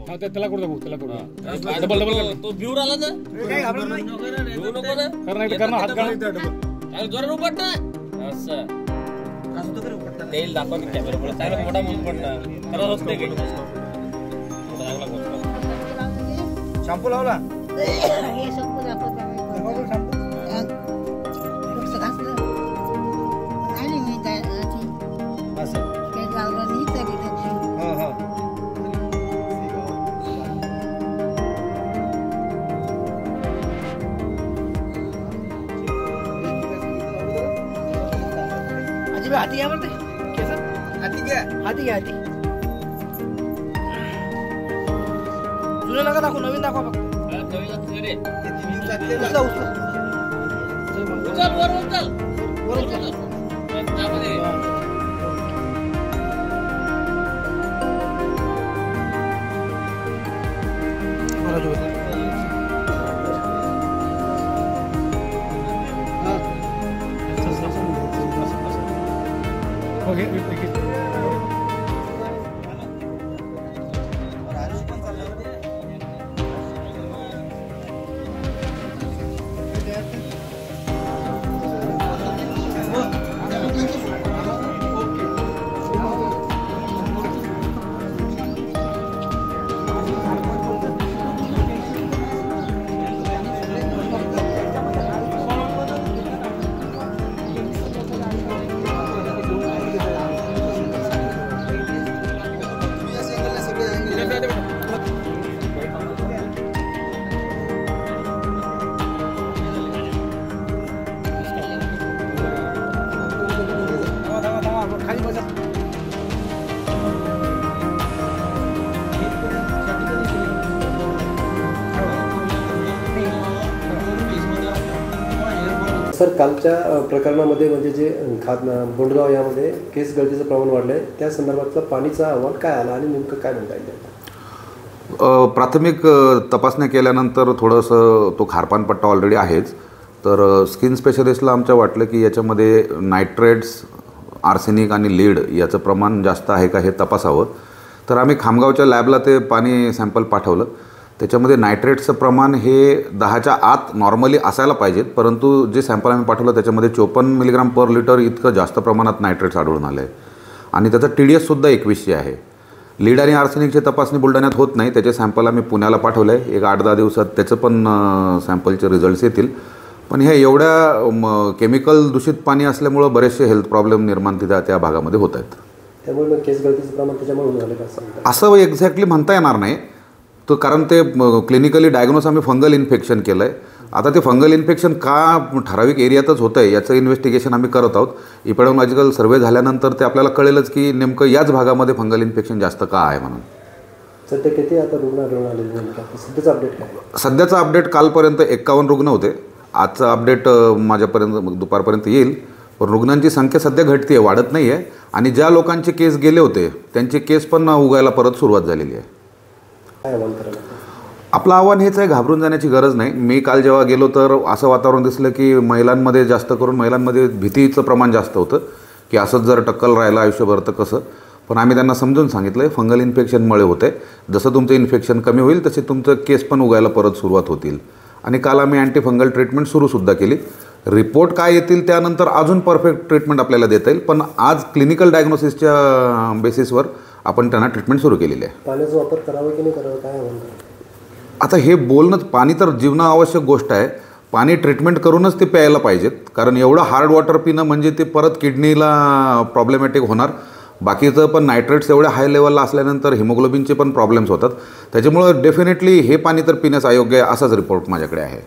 त्याला करू दाखवू, त्याला करू डबल डबल तो भिवर आला ना काय घाबरत नाही भिवू नको ना करणार हात काढ काय जोरानं उपट ना असं असं तर उपटता तेल दाखवा की कॅमेरा चांगला मोठा मूल पडणार खरं असते की शॅम्पू लावला हे शॅम्पू दाखवतो आणि मी काय असं ते लावलं नाही तरी हो हो अजिबात हाती घ्या बरं ते केस हाती घ्या हाती घ्या हाती जुनं नका दाखवू नवीन दाखवा फक्त ते 3 दिवसातले उचला उचला उचल वर उचल वर उचला त्यामध्ये ओके खाली बसा सर कालच्या प्रकरणामध्ये म्हणजे जे बोंडगाव यामध्ये केस गळतीचं प्रमाण वाढलं आहे त्या संदर्भातला पाणीचा अहवाल काय आला आणि नेमकं काय म्हणता येईल? प्राथमिक तपासण्या केल्यानंतर थोडंसं तो खारपान पट्टा ऑलरेडी आहेच. तर स्किन स्पेशलिस्टला आमच्या वाटलं की याच्यामध्ये नायट्रेट्स, आर्सेनिक आणि लीड याचं प्रमाण जास्त आहे का हे तपासावं. तर आम्ही खामगावच्या लॅबला ते पाणी सॅम्पल पाठवलं. त्याच्यामध्ये नायट्रेट्सचं प्रमाण हे 10च्या आत नॉर्मली असायला पाहिजेत, परंतु जे सॅम्पल आम्ही पाठवलं त्याच्यामध्ये 54 मिलीग्राम पर लिटर इतकं जास्त प्रमाणात नायट्रेट्स आढळून आलं आहे. आणि त्याचा TDSसुद्धा 2100 आहे. लीड आणि आर्सेनिकची तपासणी बुलढाण्यात होत नाही. त्याचे सॅम्पल आम्ही पुण्याला पाठवलं आहे. एक 8-10 दिवसात त्याचं पण सॅम्पलचे रिझल्ट्स येतील. पण हे एवढ्या केमिकल दूषित पाणी असल्यामुळं बरेचसे हेल्थ प्रॉब्लेम निर्माण त्या भागामध्ये होत आहेत. त्यामुळे मग केस गळतीचं प्रमाण त्याच्यामुळे झालं का असं एक्झॅक्टली म्हणता येणार नाही. तर कारण ते क्लिनिकली डायग्नोस आम्ही फंगल इन्फेक्शन केलं आहे. आता ते फंगल इन्फेक्शन का ठराविक एरियातच होतं आहे याचं इन्व्हेस्टिगेशन आम्ही करत आहोत. इपिडेमॉलॉजिकल सर्वे झाल्यानंतर ते आपल्याला कळेलच की नेमकं याच भागामध्ये फंगल इन्फेक्शन जास्त का आहे म्हणून. सध्या किती आता रुग्ण आढळून सध्याचं अपडेट काय? सध्याचं अपडेट कालपर्यंत 51 रुग्ण होते. आजचं अपडेट माझ्यापर्यंत दुपारपर्यंत येईल. पण रुग्णांची संख्या सध्या घटते आहे, वाढत नाही आहे. आणि ज्या लोकांचे केस गेले होते त्यांचे केस पण उगायला परत सुरुवात झालेली आहे. काय आव्हान करायला? आपलं आव्हान हेच आहे, घाबरून जाण्याची गरज नाही. मी काल जेव्हा गेलो तर असं वातावरण दिसलं की महिलांमध्ये जास्त करून महिलांमध्ये भीतीचं प्रमाण जास्त होतं की असंच जर टक्कल राहिलं आयुष्यभर तर कसं. पण आम्ही त्यांना समजून सांगितलं आहे फंगल इन्फेक्शनमुळे होते. जसं तुमचं इन्फेक्शन कमी होईल तसे तुमचं केस पण उगायला परत सुरुवात होतील. आणि काल आम्ही अँटी फंगल ट्रीटमेंट सुरूसुद्धा केली. रिपोर्ट काय येतील त्यानंतर अजून परफेक्ट ट्रीटमेंट आपल्याला देता येईल. पण आज क्लिनिकल डायग्नोसिसच्या बेसिसवर आपण त्यांना ट्रीटमेंट सुरू केलेली आहे. पाण्याचा वापर करावा की नाही करावा काय आव्हान करावं? आता हे बोलणंच, पाणी तर जीवनावश्यक गोष्ट आहे. पाणी ट्रीटमेंट करूनच ते प्यायला पाहिजेत. कारण एवढं हार्ड वॉटर पिणं म्हणजे ते परत किडनीला प्रॉब्लेमॅटिक होणार. बाकीचं पण नायट्रेट्स एवढ्या हाय लेवलला असल्यानंतर हिमोग्लोबिनचे पण प्रॉब्लेम्स होतात. त्याच्यामुळं डेफिनेटली हे पाणी तर पिण्यास अयोग्य आहे असाच रिपोर्ट माझ्याकडे आहे.